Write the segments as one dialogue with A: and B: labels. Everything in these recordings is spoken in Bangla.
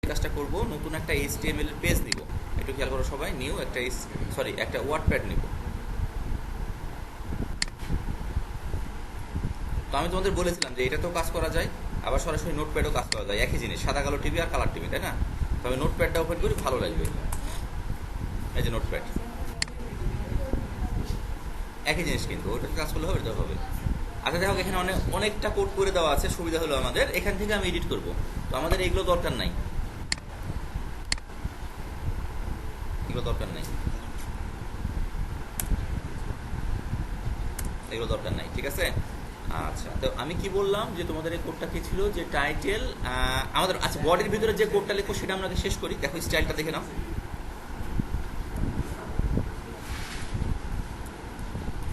A: কাজটা করব, নতুন একটা HTML এর পেজ নিব। একটু খেয়াল করো সবাই, নিউ একটা একটা ওয়ার্ডপ্যাড নিব। তো আমি তোমাদের বলেছিলাম যে এটাতেও কাজ করা যায়, আবার সরাসরি নোটপ্যাডও কাজ করা যায়, একই জিনিস, সাদা কালো টিভি আর কালার টিভি, তাই না? তবে নোটপ্যাডটা ওপেন করি, ভালো লাগবে। এই যে নোটপ্যাড, একই জিনিস, কিন্তু ওটাতে কাজ করলে হবে, এটা হবে। আচ্ছা দেখো, এখানে অনেকটা কোড করে দেওয়া আছে। সুবিধা হলো আমাদের এখান থেকে আমি এডিট করব, তো আমাদের এগুলো দরকার নাই, এগুলো দরকার নাই, এগুলো দরকার নাই, ঠিক আছে? আচ্ছা, তো আমি কি বললাম যে তোমাদের এই কোডটা কি ছিল, যে টাইটেল আমাদের, আচ্ছা বডির ভিতরে যে কোডটা লিখবো সেটা আমরা আগে শেষ করি। দেখো স্টাইলটা দেখে নাও,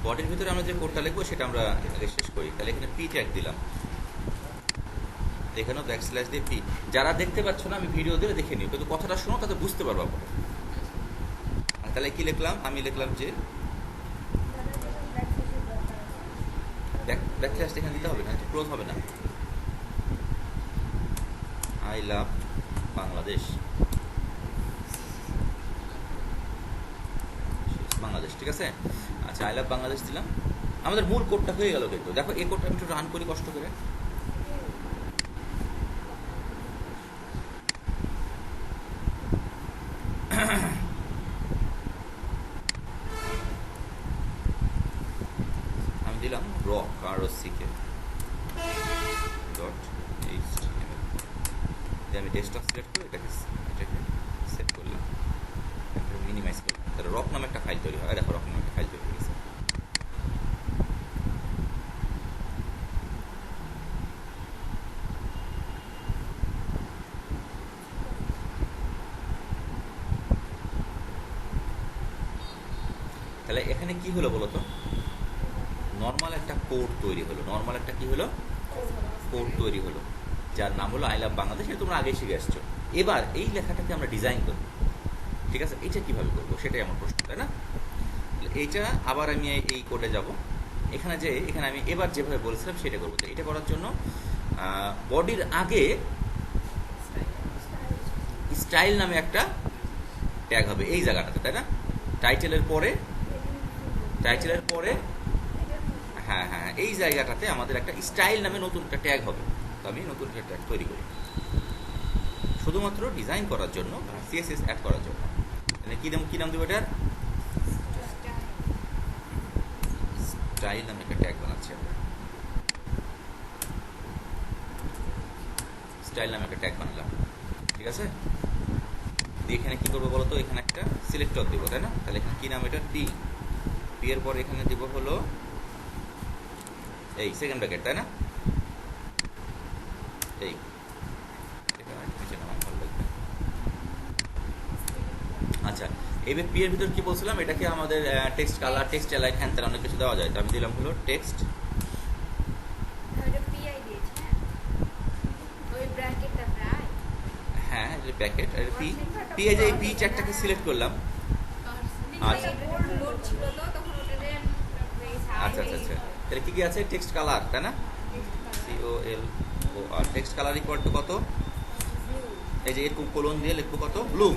A: বডির ভিতরে আমরা যে কোডটা লিখবো সেটা আমরা আগে শেষ করি। তাহলে এখানে পি ট্যাগ দিলাম, দেখে নাও, ব্যাকস্ল্যাশ দিয়ে পি। যারা দেখতে পাচ্ছ না, আমি ভিডিও দিয়ে দেখে নিও, কিন্তু কথাটা শোনো, তাতে বুঝতে পারবো পরে। তাহলে কি লিখলাম, আমি লিখলাম যে ব্যাকস্ল্যাশ এখানে দিতে হবে না, ক্লোজ হবে না, আই লাভ বাংলাদেশ, বাংলাদেশ, ঠিক আছে? আচ্ছা, আই লাভ বাংলাদেশ দিলাম। আমাদের মূল কোডটা হয়ে গেল। কিন্তু দেখো এই কোডটা আমি একটু রান করি কষ্ট করে। আমি দিলাম রক আর সিকে ডট এইচটিএমএল, আমি ডেস্কটপ সিলেক্ট করে এটাকে সেট করলাম, মিনিমাইজ করলাম, তাহলে রক নামে একটা ফাইল তৈরি হয়। দেখো রক নামে একটা ফাইল তৈরি হয়ে গেছে। তাহলে এখানে কি হলো বলতো, নর্মাল একটা কোড তৈরি হলো, নর্মাল একটা কি হলো, কোড তৈরি হলো, যার নাম হলো আই লাভ বাংলাদেশ। এটা তোমরা আগেই শিখে আসছো। এবার এই লেখাটাকে আমরা ডিজাইন করবো, ঠিক আছে? এটা কিভাবে করবো সেটাই আমার প্রশ্ন, তাই না? এইটা আবার আমি এই কোডে যাব, এখানে আমি এবার যেভাবে বলেছিলাম সেটা করবো। তো এটা করার জন্য বডির আগে স্টাইল নামে একটা ট্যাগ হবে এই জায়গাটাতে, তাই না? টাইটেলের পরে, হ্যাঁ হ্যাঁ, এই জায়গাটাতে আমাদের একটা স্টাইল নামে নতুন একটা ট্যাগ হবে। তো আমি নতুন একটা ট্যাগ তৈরি করি শুধুমাত্র ডিজাইন করার জন্য, সিএসএস অ্যাড করার জন্য। কি নাম দেবো এটার? স্টাইল নামে একটা ট্যাগ বানাচ্ছি আমরা, স্টাইল নামে একটা ট্যাগ বানালাম, ঠিক আছে? এখানে কি করবো বলতো, এখানে একটা সিলেক্টর দিব, তাই না? তাহলে এখানে কি নাম, এটা পি, পি এর পর এখানে দিব হলো এই সেকেন্ড ব্র্যাকেট, তাই না? এই আচ্ছা, এবার পি এর ভিতর কি বলছিলাম, এটাকে আমাদের টেক্সট কালার, টেক্সট অ্যালাইন, হ্যান তেন অনেক কিছু দেওয়া যায়। তো আমি দিলাম হলো টেক্সট, হ্যাঁ ব্র্যাকেট, আর পি, পি এই যে এই পি চ্যাটটাকে সিলেক্ট করলাম। আচ্ছা আচ্ছা আচ্ছা আচ্ছা, তাহলে কি কি আছে, টেক্সট কালার, তাই না? COLOR, text colour equal to কত, এই যে এরকম কোলন দিয়ে লিখবো কত, ব্লু,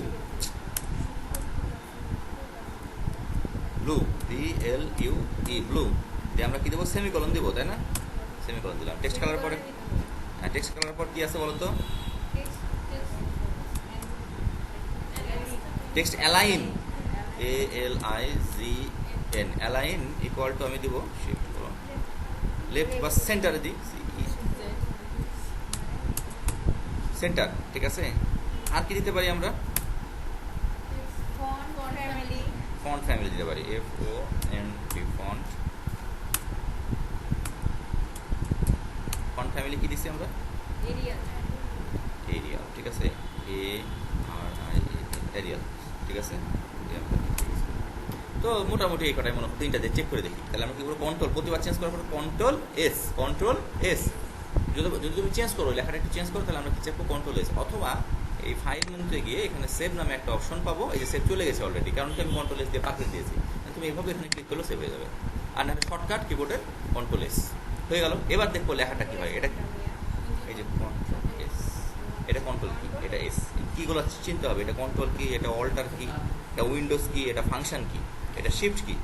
A: ব্লু, BLUE, ব্লু দিয়ে আমরা কি দেবো, সেমিকোলন দিব, তাই না? সেমিকোলন দিলাম। টেক্সট কালার পরে, হ্যাঁ টেক্সট কালার পর কি আছে বলতো, text align, ALIGN, align equal to আমি দিব শিফট লেফট বা সেন্টারে দিই, সেন্টার, ঠিক আছে? আর কি দিতে পারি আমরা, ফন্ট ফ্যামিলি দিতে পারি, FONT, ফন্ট, ফন্ট ফ্যামিলি কি দিচ্ছি আমরা, এরিয়াল, ঠিক আছে? এরিয়াল, ঠিক আছে? তো মোটামুটি এই কটাই মনে হয়, তিনটা দিয়ে চেক করে দেখি। তাহলে আমরা কি করবো, কন্ট্রোল, প্রতিবার চেঞ্জ করার পর কন্ট্রোল এস, যদি তুমি চেঞ্জ করো, লেখাটা একটু চেঞ্জ করো, তাহলে আমরা কি চেক করবো, কন্ট্রোল এস। অথবা এই ফাইল মেনুতে গিয়ে এখানে সেভ নামে একটা অপশন পাবো, এই যে সেভ চলে গেছে অলরেডি, কারণ কি আমি কন্ট্রোল এস দিয়ে পাঠিয়ে দিয়েছি। তুমি এইভাবে এখানে ক্লিক করলে সেভ হয়ে যাবে। আর না শর্টকাট কিবোর্ডের কন্ট্রোল এস হয়ে গেল। এবার দেখবো লেখাটা কি হয়, এটা এই যে কন্ট্রোল এস, এটা কন্ট্রোল কি, এটা এস, কীগুলো চিনতে হবে। এটা কন্ট্রোল কি, এটা অল্টার কি, এটা উইন্ডোজ কি, এটা ফাংশন কি, এটা শিফট কি,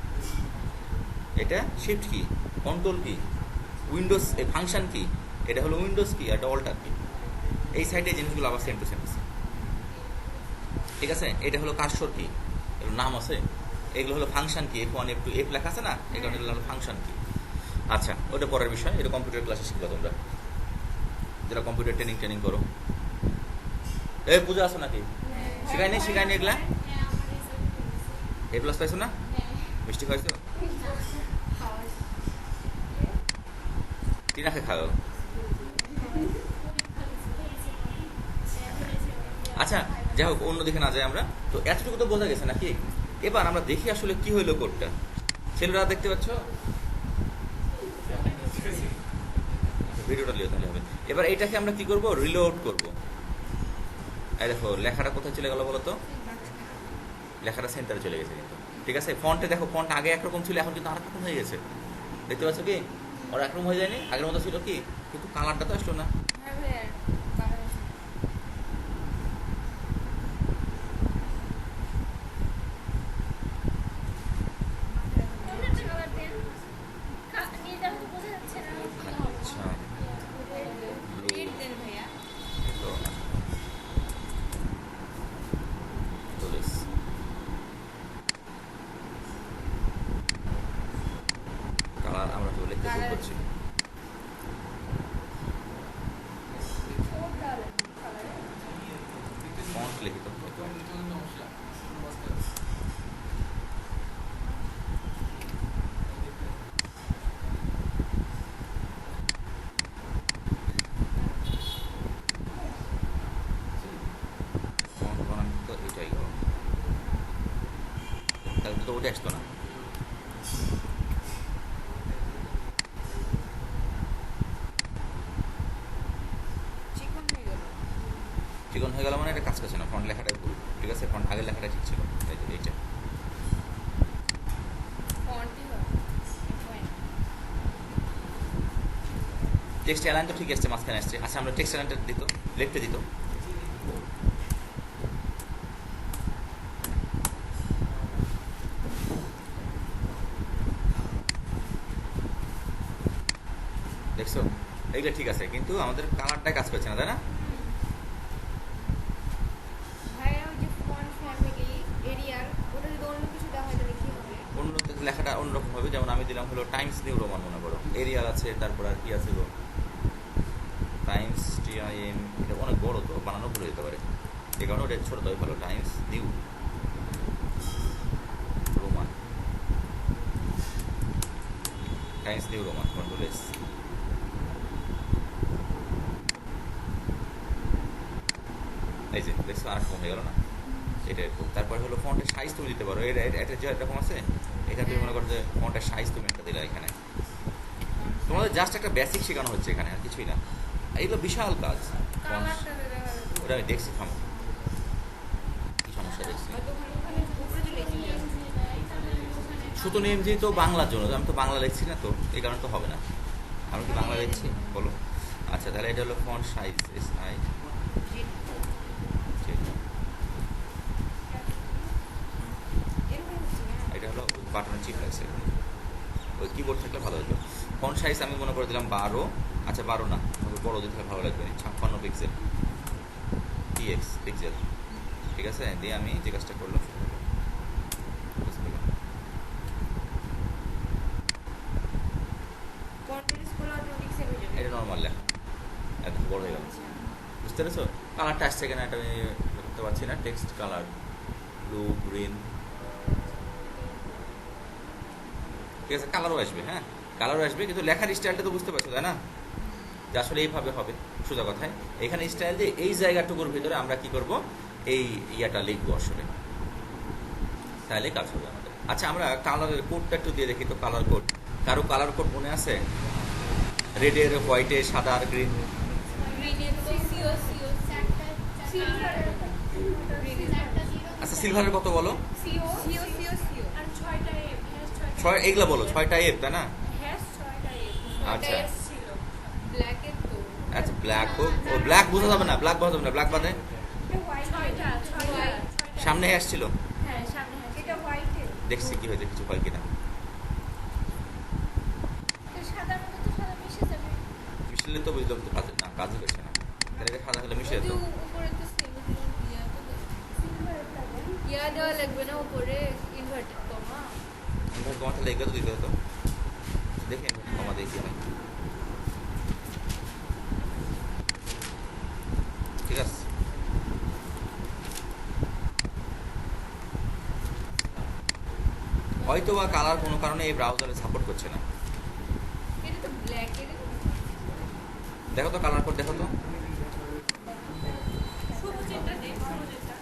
A: এটা শিফট কি, কন্ট্রোল কি, উইন্ডোজ ফাংশন কি, এটা হলো উইন্ডোজ কি, এটা অল্টার কি। এই সাইডে জিনিসগুলো আবার সেম টু সেম আছে, ঠিক আছে। এটা হলো কার্সর কি, এর নাম আছে। এগুলো হলো ফাংশন কি, F1 F2 F লেখা আছে না, এগুলো হলো ফাংশন কি। আচ্ছা, ওটা পরের বিষয়, এটা কম্পিউটার ক্লাসে শিখবা তোমরা, যারা কম্পিউটার ট্রেনিং করো। এই পূজা আসো নাকি? শিখাইনি এগুলা। A+ পাইছো না? মিষ্টি খাইছো? টিনাকে খাও। আচ্ছা, যাই হোক, অন্যদিকে না যাই আমরা। তো এতটুকু তো বোঝা গেছে নাকি? এবার আমরা দেখি আসলে কি হইলো কোডটা। ছেলেরা দেখতে পাচ্ছ? ভিডিওটা লিও তাহলে হবে। এবার এইটাকে আমরা কি করব? রিলোড করব। এই দেখো লেখাটা কোথায় চলে গেল বলো তো? লেখাটা সেন্টারে চলে গেছে কিন্তু, ঠিক আছে। ফন্টে দেখো, ফন্ট আগে একরকম ছিল, এখন কিন্তু আরেক রকম হয়ে গেছে। দেখতে পাচ্ছ কি? ওর একরকম হয়ে যায়নি? আগের মতো ছিল কি, কিন্তু কালারটা তো আসলো না। আচ্ছা, কালার আমরা তো লিখতে ভুল করছি। ফন্ট লিখিত ফন্ট বানান তো এটাই গো, তাহলে তো ওটা আসতো না। চিকন হয়ে গেল মানে এটা কাজ করছে না, ফন্ট লেখাটাই ভুল, ঠিক আছে। ফন্ট আগের লেখাটা ঠিক ছিল, এইটা। টেক্সট অ্যালাইন তো ঠিক আসছে, মাঝখানে আসছে। আচ্ছা, আমরা টেক্সট অ্যালাইনটা দিত, লিখতে দিত। দেখছো, এইগুলো ঠিক আছে, কিন্তু আমাদের কালারটাই কাজ করছে না, তাই না? অন্য লেখাটা অন্যরকম হবে। যেমন আমি দিলাম হলো টাইমস নিউ রোমান, মনে করো এরিয়াল আছে, তারপর আর কি আছে গো, টাইমস TIM, এটা অনেক বড় তো বানানো ভুলে যেতে পারে, এই কারণে ওটা ছোট তবে ভালো। Times new Roman, Times new Roman, control S। এই যে দেখছো, আর কম হয়ে গেল না, এটা এরকম। তারপর হলো ফন্টের সাইজ তুমি দিতে পারো, এটা যে এরকম আছে, এখানে তুমি মনে করো যে ফন্টের সাইজ তুমি একটা দিলে এখানে। তোমাদের জাস্ট একটা বেসিক শেখানো হচ্ছে এখানে, আর কিছুই না। এইগুলো বিশাল কাজ। ওটা আমি দেখছি, থামো, কি সমস্যা দেখছি। সুতো নেমজি তো বাংলার জন্য, আমি তো বাংলা লিখছি না, তো এই কারণে তো হবে না। আমি কি বাংলা লিখছি বলো? আচ্ছা, তাহলে এটা হলো ফন্ট সাইজ SI। এটা হলো বাটনের চিপ লাগছে, ওই কিবোর্ড থাকলে ভালো হতো। ফন্ট সাইজ আমি মনে করে দিলাম 12। আচ্ছা 12 না, বড় দিতে ভালো লাগবে, 56 পিক্সেল, TX পিক্সেল, ঠিক আছে। দিয়ে আমি যে কাজটা করলাম, এটা নর্মাল লেখা, এত বড় হয়ে গেল, বুঝতে পেরেছো? কালারটা আসছে কিনা এটা আমি করতে পারছি না। টেক্সট কালার ব্লু, গ্রিন, ঠিক আছে। কালারও আসবে, হ্যাঁ কালারও আসবে, কিন্তু লেখার স্টাইলটা তো বুঝতে পারছো, তাই না? যে আসলে এইভাবে হবে, সোজা কথায়। এখানে স্টাইল দিয়ে এই জায়গাটুকুর ভিতরে আমরা কি করব, এই ইয়াটা লিখবো আসলে, তাহলে কাজ হবে আমাদের। আচ্ছা, আমরা কালারের কোডটা একটু দিয়ে দেখি তো। কালার কোড, কারো কালার কোড মনে আছে? রেডের, হোয়াইটে, সাদা আর গ্রিন। আচ্ছা, সিলভারের কত বলো? 6, এইগুলা বলো। 6টা F, তাই না? আচ্ছা আচ্ছা, ব্ল্যাক হোক, ও ব্ল্যাক বোঝা যাবে না, ব্ল্যাক বোঝা যাবে না, ব্ল্যাক বাদে সামনে আসছিল,
B: হ্যাঁ সামনে এটা হোয়াইটে
A: দেখছি কি হয়েছে, কিছু হয় কিনা।
B: সাদার মধ্যে তো সাদা মিশে যাবে।
A: মিশলে তো বুঝলাম তো কাজ না, কাজই করছে না। তাহলে এটা সাদা হলে মিশে যেত।
B: উপরে তো ইয়া দেওয়া লাগবে না উপরে ইনভার্টেড কমা।
A: ইনভার্ট কমা তাহলে এগুলো তো দিতে হতো। দেখে ইনভার্ট কমা দেখি হয়। ঠিক আছে, হয়তো বা কালার কোনো কারণে এই ব্রাউজারে সাপোর্ট করছে না।
B: এটা তো ব্ল্যাক এর
A: দেখো তো কালার কোড, দেখো তো।
B: সবুজটা দেখ, সবুজটা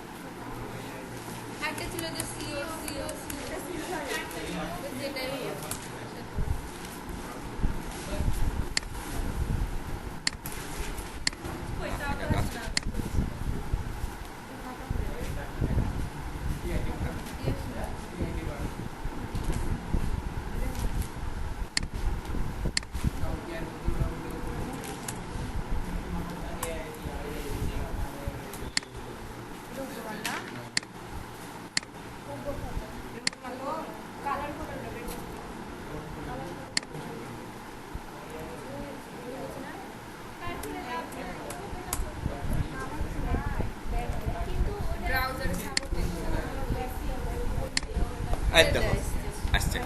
B: একটা ছিল যে সিও সিও যেটাই
A: এটা কাজ করছে।
B: কালার করে নেবে ব্রাউজারে
A: এই দেখো আসছে,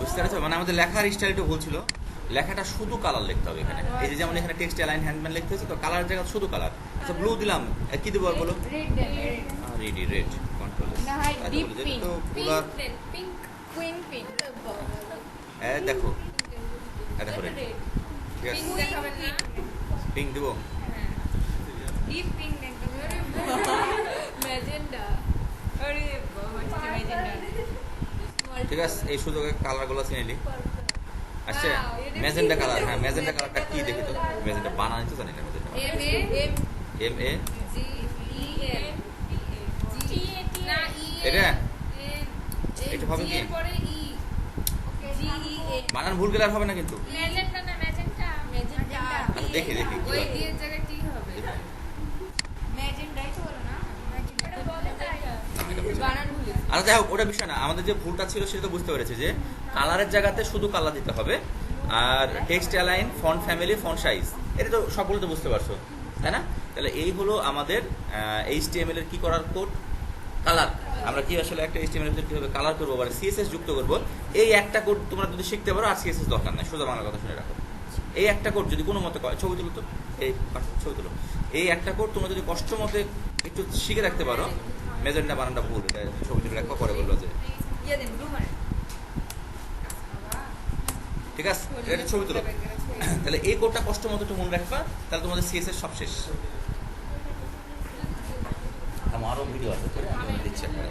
A: বুঝতে পারছো? মানে আমাদের লেখার স্টাইলটা ভুল ছিল। লেখাটা শুধু কালার লিখতে হবে এখানে। এই যে যেমন এখানে টেক্সট অ্যালাইন হ্যান্ডম্যান লিখতে হয়েছে, তো কালার জায়গা শুধু কালার। আচ্ছা ব্লু দিলাম, কি দেবো আর বলো?
B: Red red
A: ready, red, control
B: না হয় ডিপ পিঙ্ক,
A: তো পুরো
B: পিঙ্ক কুইন পিঙ্ক
A: দেখো, দেখো রেড, ঠিক আছে।
B: পিঙ্ক দেখাবেন না
A: পিঙ্ক দেবো,
B: ডিপ পিঙ্ক দেখাবেন ম্যাজেন্ডা আরে বাবা ম্যাজেন্ডা
A: ঠিক আছে। এই শুধু কালারগুলো চিনে নিই। আচ্ছা ম্যাজেন্ডা কালার, হ্যাঁ ম্যাজেন্ডা কালারটা কি দেখি তো। ম্যাজেন্ডা বানানি তো জানি না magenta.
B: M
A: M A
B: G E M G না ই
A: এটা এটা হবে কি?
B: এর পরে ই জি ই এ
A: বানান ভুল গেলে আর হবে না কিন্তু।
B: ম্যাজেন্টা না ম্যাজেন্টা ম্যাজেন্টা
A: আচ্ছা দেখি দেখি কি
B: ওই
A: হয়।
B: দিয়ে জায়গায় কি হবে ম্যাজেন্টাই তো বলো না ম্যাজেন্টা বলে তাই
A: না, এটা বুঝি না।
B: বানান ভুল
A: আচ্ছা যাই হোক, ওটা বিষয় না। আমাদের যে ভুলটা ছিল সেটা তো বুঝতে পেরেছে যে কালারের জায়গাতে শুধু কালার দিতে হবে, আর text align, font family, font size, এটা তো সবগুলো তো বুঝতে পারছো, তাই না? তাহলে এই হলো আমাদের HTML এর কি করার কোড, কালার। আমরা কি আসলে একটা HTML এর ভিতরে কিভাবে কালার করবো বা CSS যুক্ত করবো, এই একটা কোড তোমরা যদি শিখতে পারো আর CSS দরকার নাই। সোজা বাংলা কথা শুনে রাখো, এই একটা কোড যদি কোনো মতে কয়, ছবি তুলো তো, এই ছবি তুলো, এই একটা কোড তোমরা যদি কষ্ট মতে একটু শিখে রাখতে পারো। মেজেন্ডা বানানটা ভুল, এটা ছবি তুলে রাখবো, পরে বলবো যে
B: ইয়ে দেন ব্লু মানে
A: ঠিক আছে, এটা ছবি তুলো। তাহলে এই কোডটা কষ্ট মতো একটু মনে রাখবা, তাহলে তোমাদের CSS সব শেষ। আমারও ভিডিও আছে, আমি দিচ্ছি একটা।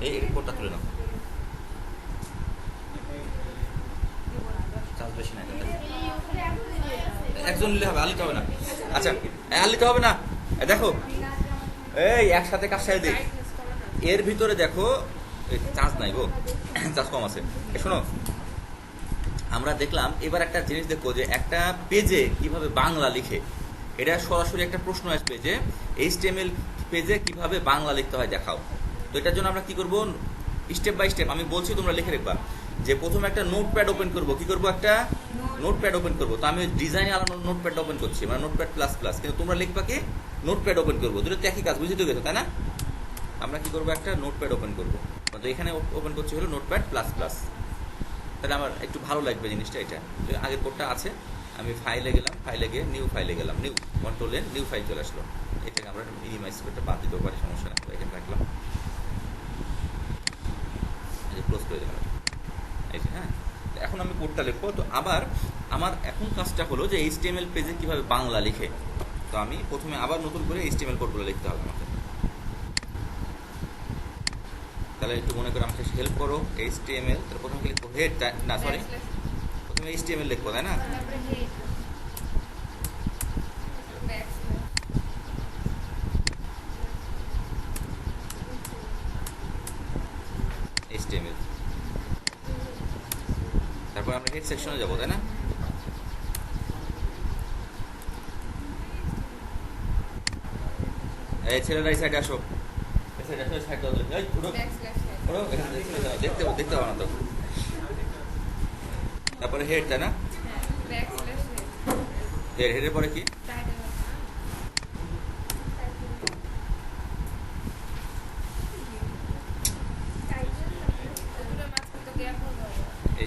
A: এই কোডটা তুলে নাও, চার্জ বেশি নাই তাতে। একজন নিলে হবে, আলিতে হবে না। আচ্ছা আলিতে হবে না। দেখো এই একসাথে কাজ সাইড দিই, এর ভিতরে দেখো চার্জ নাই গো, চার্জ কম আছে। শোনো, আমরা দেখলাম এবার একটা জিনিস দেখো যে একটা পেজে কিভাবে বাংলা লিখে, এটা সরাসরি একটা প্রশ্ন আসবে যে HTML পেজে কিভাবে বাংলা লিখতে হয় দেখাও। তো এটার জন্য আমরা কি করব, স্টেপ বাই স্টেপ আমি বলছি, তোমরা লিখে রাখবা। যে প্রথমে একটা নোটপ্যাড ওপেন করব, কি করব, একটা নোটপ্যাড ওপেন করব। তো আমি ডিজাইনে আলাদা নোটপ্যাড ওপেন করছি, মানে নোটপ্যাড প্লাস প্লাস, কিন্তু তোমরা লিখবা কি নোটপ্যাড ওপেন করবো, দুটো তো একই কাজ, বুঝতে গেছো তাই না? আমরা কি করবো, একটা নোটপ্যাড ওপেন করবো। তো এখানে ওপেন করছি হলো নোটপ্যাড প্লাস প্লাস। তাহলে আমার একটু ভালো লাগবে জিনিসটা। এটা আগের কোডটা আছে, আমি ফাইলে গেলাম, ফাইলে গিয়ে নিউ ফাইলে গেলাম, new control N, new file চলে আসলো। এটাকে আমরা মিনিমাইজ করতে বাদ দিতে পারি, সমস্যা নেই, এখানে রাখলাম, ক্লোজ করে দিলাম। এই যে হ্যাঁ, এখন আমি কোডটা লিখবো। তো আবার আমার এখন কাজটা হলো যে HTML পেজে কিভাবে বাংলা লিখে। তো আমি প্রথমে আবার নতুন করে HTML কোডগুলো লিখতে হবে আমাকে। তাহলে একটু মনে করে আমাকে হেল্প করো। HTML, তাহলে প্রথমে লিখবো হেড, না সরি, প্রথমে HTML লিখবো তাই না? HTML, তারপর আমরা হেড সেকশনে যাবো তাই না? এই ছেলেরা এই সাইডে আসো, এই সাইডে আসো, সাইড দাও, এই ঘুরো ঘুরো, এখানে দেখতে দেখতে পাবো না তো। তারপরে হেড, তাই না? হেডের পরে কি?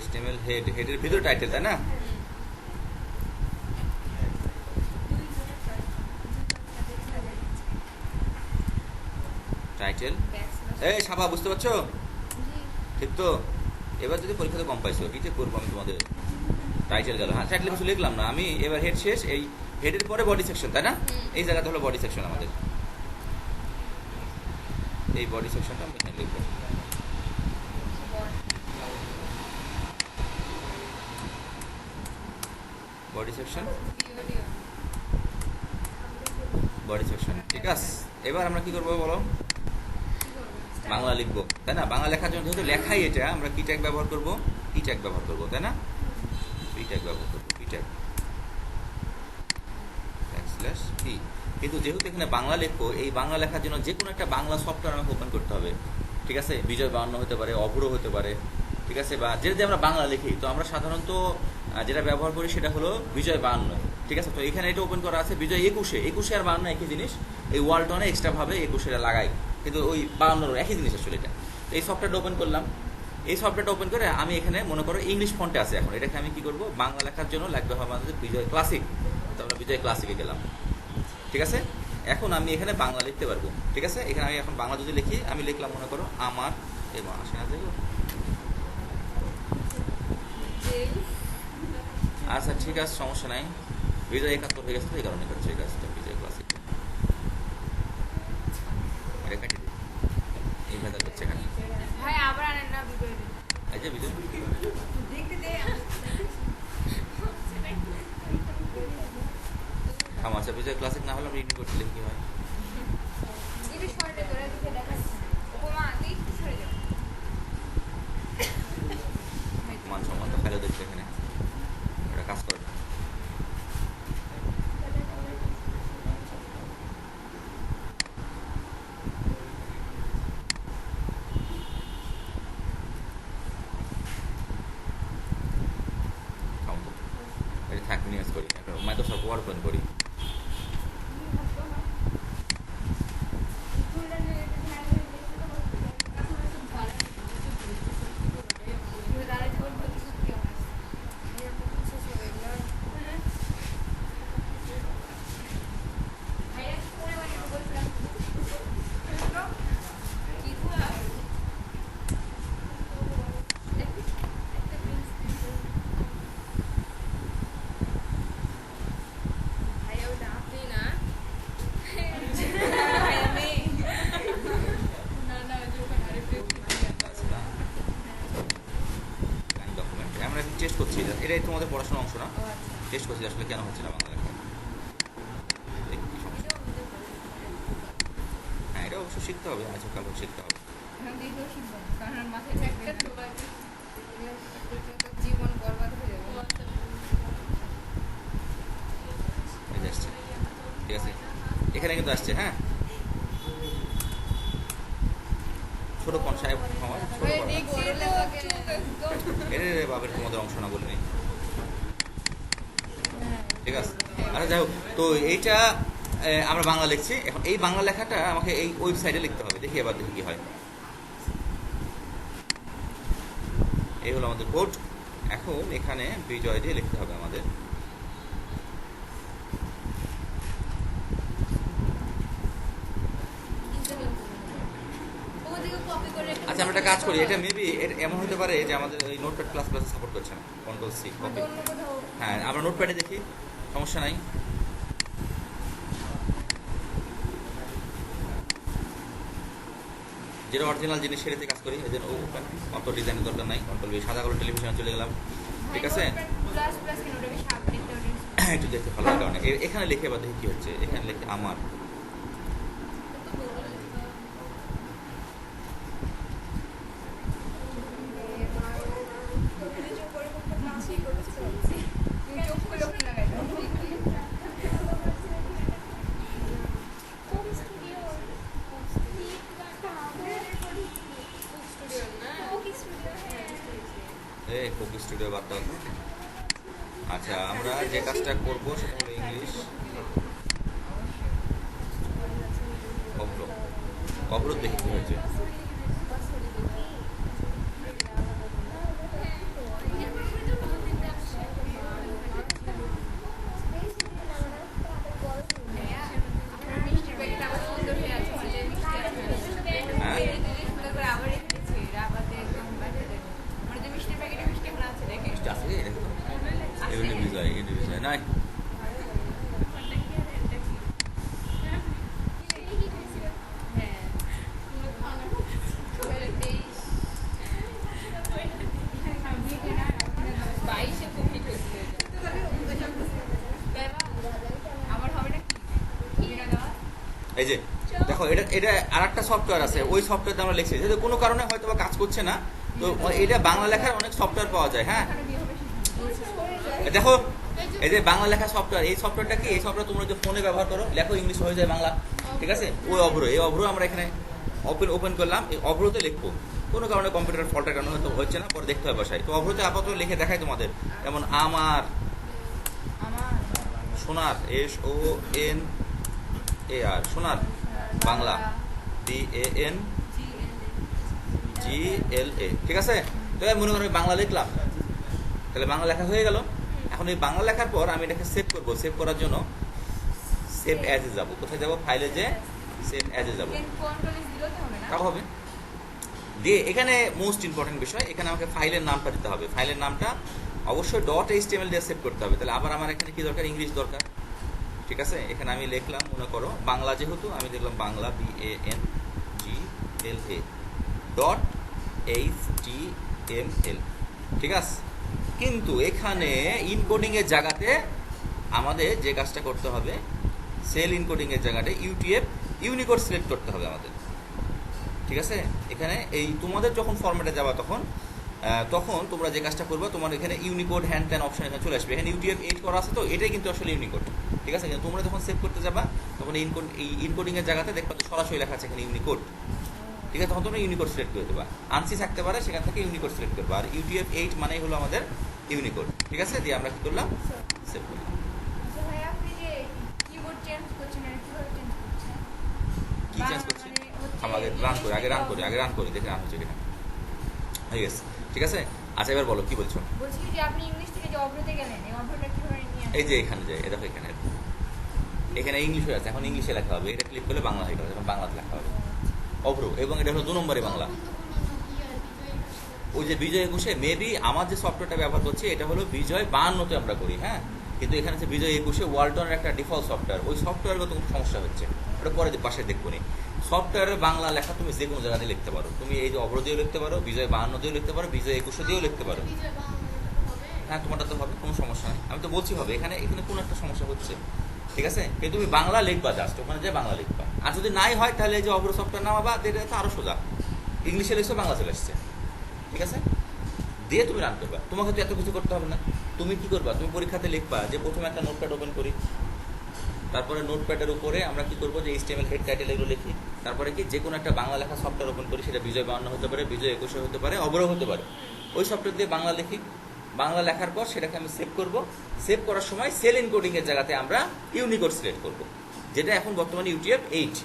A: HTML হেড, হেডের ভিতরে টাইটেল, তাই না? টাইটেল। এই সাবা, বুঝতে পারছো? ঠিক তো? এবার যদি পরীক্ষাতে কম পাইছো, কি যে করবো আমি তোমাদের। টাইটেল গেল, হ্যাঁ টাইটেল কিছু লিখলাম না আমি। এবার হেড শেষ, এই হেডের পরে বডি সেকশন, তাই না? এই জায়গাটা হলো বডি সেকশন আমাদের। এই বডি সেকশনটা আমি এখানে লিখবো। বডি সেকশন, বডি সেকশন, ঠিক আছে। এবার আমরা কি করবো বলো? বাংলা লিখবো, তাই না? বাংলা লেখার জন্য যেহেতু লেখাই এটা, আমরা কি ট্যাগ ব্যবহার করবো? পি ট্যাগ ব্যবহার করবো, তাই না? পি ট্যাগ ব্যবহার করবো, পি ট্যাগ ব্যাকস্ল্যাশ পি। কিন্তু যেহেতু এখানে বাংলা লিখবো, এই বাংলা লেখার জন্য যে কোনো একটা বাংলা সফটওয়্যার আমাকে ওপেন করতে হবে, ঠিক আছে? বিজয় 52 হতে পারে, অভ্র হতে পারে, ঠিক আছে? বা যেটা দিয়ে আমরা বাংলা লিখি, তো আমরা সাধারণত যেটা ব্যবহার করি সেটা হলো বিজয় 52, ঠিক আছে? তো এখানে এটা ওপেন করা আছে বিজয় 21, 21 আর 52 একই জিনিস। এই ওয়ালটনে এক্সট্রা ভাবে 21 লাগাই, কিন্তু ওই 52 একই জিনিস আসলে এটা। তো এই সফটওয়্যারটা ওপেন করলাম। এই সফটওয়্যারটা ওপেন করে আমি এখানে মনে করো ইংলিশ ফন্টে আছে এখন, এটাকে আমি কি করবো? বাংলা লেখার জন্য লাগবে হবে আমাদের বিজয় ক্লাসিক। তো আমরা বিজয় ক্লাসিকে গেলাম, ঠিক আছে? এখন আমি এখানে বাংলা লিখতে পারবো, ঠিক আছে? এখানে আমি এখন বাংলা যদি লিখি, আমি লিখলাম মনে করো আমার, এবং আসে না যাইব। আচ্ছা ঠিক আছে, সমস্যা নাই। বিজয় 71 হয়ে গেছে, এই কারণে করছে এই কাজটা, বিজয় ক্লাসিক। এটা কাটি দিই, এই ভেদা করছে এখানে।
B: ভাই আবার আনেন না ভিডিও।
A: এই যে বিজয়
B: দেখতে দে।
A: আচ্ছা, বিজয় ক্লাসিক না হলে আমি রিডিং করতে কি হয়?
B: এটা সরে ধরে দিতে দেখাচ্ছি। ওমা দেখ সরে যাও।
A: মান সম্মান তো ফেলে দিচ্ছে এখানে, এটা কাজ করে না। এটা থাক, নিউজ করি, মাইক্রোসফট ওয়ার্ড ওপেন করি। টেস্ট করছি, এটাই তোমাদের পড়াশোনার অংশ না? টেস্ট করছি আসলে কেন হচ্ছে না বাংলা লেখা। হ্যাঁ, এটা অবশ্য শিখতে হবে, আজ কাল শিখতে হবে।
B: জীবন বরবাদ হয়ে যাবে।
A: আসছে, ঠিক আছে? এখানে কিন্তু আসছে, হ্যাঁ। ছোট কোন সাহেব আমার ছোট এর বাবের তোমাদের অংশ না বলে নেই, ঠিক আছে? আচ্ছা যাই হোক, তো এইটা আমরা বাংলা লিখছি। এখন এই বাংলা লেখাটা আমাকে এই ওয়েবসাইটে লিখতে হবে। দেখি এবার দেখি কি হয়। এই হলো আমাদের কোড। এখন এখানে বিজয় দিয়ে লিখতে হবে আমাদের। আচ্ছা, আমরা একটা কাজ করি, এটা মেবি এমন হতে পারে যে আমাদের ওই নোটপ্যাড ক্লাস ক্লাসে সাপোর্ট করছে না। Control C copy. হ্যাঁ, আমরা নোটপ্যাডে দেখি, সমস্যা নাই। যেটা অরিজিনাল জিনিস সেটাতে কাজ করি। এই জন্য ওপেন, অত ডিজাইনের দরকার নাই। কন্ট্রোল বি, সাদা কালো টেলিভিশনে চলে গেলাম, ঠিক আছে? একটু দেখতে ভালো লাগার কারণে এখানে লিখে এবার দেখি কি হচ্ছে। এখানে লিখে আমার, ভিডিও বাদ দাও তো। আচ্ছা, আমরা যে কাজটা করবো সেটা হলো ইংলিশ অবরোধ। অবরোধ দেখি কি হয়েছে।
B: আপনার মিষ্টির প্যাকেট আবার সুন্দর হয়ে আছে, মানে মিষ্টি আছে।
A: হ্যাঁ
B: এই জিনিস সুন্দর করে আবার রেখেছে, রাবাতে একদম বাইরে দেখো। মানে যে মিষ্টির প্যাকেটে মিষ্টি এখন আছে, দেখে।
A: মিষ্টি আছে কি দেখো তো। এগুলো বিষয় নাই। এই যে দেখো, এটা এটা আর একটা সফটওয়্যার আছে, ওই সফটওয়্যারটা আমরা লিখছি, যেহেতু কোনো কারণে হয়তো বা কাজ করছে না, তো এটা বাংলা লেখার অনেক সফটওয়্যার পাওয়া যায়। হ্যাঁ দেখো, এই যে বাংলা লেখা সফটওয়্যার, এই সফটওয়্যারটা কি, এই সফটওয়্যার তোমরা যে ফোনে ব্যবহার করো, লেখো ইংলিশ হয়ে যায় বাংলা, ঠিক আছে। ওই অভ্র, এই অভ্র আমরা এখানে ওপেন করলাম, এই অভ্রতে লিখবো। কোনো কারণে কম্পিউটার ফল্টের কারণে হয়তো হচ্ছে না, পরে দেখতে হবে বাসায়। তো অভ্রতে আপাতত লিখে দেখাই তোমাদের, যেমন আমার সোনার, SONAR সোনার বাংলা DANGLA, ঠিক আছে। তো মনে করো আমি বাংলা লিখলাম, তাহলে বাংলা লেখা হয়ে গেল। এখন এই বাংলা লেখার পর আমি এটাকে সেভ করব। সেভ করার জন্য সেভ অ্যাজে যাব। কোথায় যাব? ফাইলে যে সেভ অ্যাজে যাব, তাও হবে। দিয়ে এখানে মোস্ট ইম্পর্টেন্ট বিষয়, এখানে আমাকে ফাইলের নামটা দিতে হবে। ফাইলের নামটা অবশ্যই .html দিয়ে সেভ করতে হবে। তাহলে আবার আমার এখানে কি দরকার? ইংলিশ দরকার, ঠিক আছে। এখানে আমি লিখলাম, মনে করো বাংলা, যেহেতু আমি দেখলাম বাংলা BANGLA.html, ঠিক আছে। কিন্তু এখানে ইনকোডিং এর জায়গাতে আমাদের যে কাজটা করতে হবে, সেল ইনকোডিং এর জায়গাতে ইউনিকোড সিলেক্ট করতে হবে আমাদের, ঠিক আছে। এখানে এই তোমাদের যখন ফরম্যাটে যাবা তখন তোমরা যে কাজটা করবে, তোমার এখানে ইউনিকোড হ্যান্ড ট্যান অপশন এখানে চলে আসবে। এখানে UTF-8 করা আছে, তো এটাই কিন্তু আসলে ইউনিকোড, ঠিক আছে। কিন্তু তোমরা যখন সেভ করতে যাবা তখন এই ইনকোডিং এর জায়গাতে দেখবা সরাসরি লেখা আছে এখানে ইউনিকোড, ঠিক আছে। তখন তোমরা ইউনিকোড সিলেক্ট করে দেবা। আনসি থাকতে পারে, সেখান থেকে ইউনিকোড সিলেক্ট করবা। আর UTF-8 মানেই হলো আমাদের ইউনিকোড, ঠিক আছে। দিয়ে আমরা কি করলাম? সেভ করলাম। কি চেঞ্জ করছি? আগে রান করি দেখে রান হচ্ছে কিনা। হয়ে গেছে, ঠিক আছে। আচ্ছা, এবার বলো কি বলছো।
B: বলছি যে আপনি ইংলিশ থেকে যে অভ্রতে গেলেন, এই অভ্রটা কিভাবে নিয়ে আসলেন?
A: এই যে এখানে যাই, দেখো এখানে ইংলিশ হয়ে আছে, এখন ইংলিশে লেখা হবে। এটা ক্লিক করলে বাংলা হয়ে গেল, এখন বাংলাতে লেখা হবে অভ্র। এবং এটা হলো 2 নম্বরে বাংলা। ওই যে বিজয় একুশে, মেবি আমার যে সফটওয়্যারটা ব্যবহার করছি এটা হলো বিজয় 52তে আমরা করি, হ্যাঁ। কিন্তু এখানে যে বিজয় একুশে ওয়ালটনের একটা ডিফল্ট সফটওয়্যার, ওই সফটওয়্যারগুলো তোমার সমস্যা হচ্ছে, ওটা পরে পাশে দেখবো নি। সফটওয়্যারের বাংলা লেখা তুমি যে কোনো জায়গাতে লিখতে পারো। তুমি এই যে অভ্র দিয়েও লিখতে পারো, বিজয় 52 দিয়েও লিখতে পারো, বিজয় 21 দিয়েও লিখতে পারো। হ্যাঁ, তোমারটা তো হবে, কোনো সমস্যা নেই। আমি তো বলছি হবে, এখানে কোনো একটা সমস্যা হচ্ছে, ঠিক আছে। কিন্তু তুমি বাংলা লিখবা, জাস্ট ওখানে যে বাংলা লিখবা। আর যদি নাই হয় তাহলে এই যে অভ্র সফটওয়্যার নামাবা, এটা তো আরো সোজা, ইংলিশে লিখছো বাংলা চলে আসছে, ঠিক আছে। দিয়ে তুমি রান করবা, তোমাকে তো এত কিছু করতে হবে না। তুমি কি করবা? তুমি পরীক্ষাতে লিখবা যে প্রথমে একটা নোটপ্যাড ওপেন করি, তারপরে নোটপ্যাডের উপরে আমরা কি করবো, যে HTML হেড টাইটেল এগুলো লিখি। তারপরে কি যে কোনো একটা বাংলা লেখা সফটওয়্যার ওপেন করি, সেটা বিজয় 52 হতে পারে, বিজয় 21 হতে পারে, অভ্র হতে পারে। ওই সফটওয়্যার দিয়ে বাংলা লিখি। বাংলা লেখার পর সেটাকে আমি সেভ করব। সেভ করার সময় সেল ইনকোডিং এর জায়গাতে আমরা ইউনিকোড সিলেক্ট করব, যেটা এখন বর্তমানে UTF-8,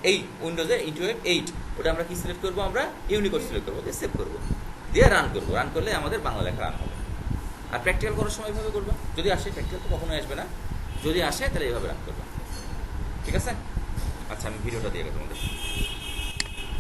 A: এই উইন্ডোজে UTF-8, ওটা আমরা কি সিলেক্ট করবো? আমরা ইউনিকোড সিলেক্ট করবো, দিয়ে সেভ করবো, দিয়ে রান করবো। রান করলে আমাদের বাংলা লেখা রান হবে। আর প্র্যাকটিক্যাল করার সময় এইভাবে করবো, যদি আসে। প্র্যাকটিক্যাল তো কখনোই আসবে না, যদি আসে তাহলে এইভাবে রান করবো, ঠিক আছে। আচ্ছা, আমি ভিডিওটা দিয়ে গেলাম তোমাদের।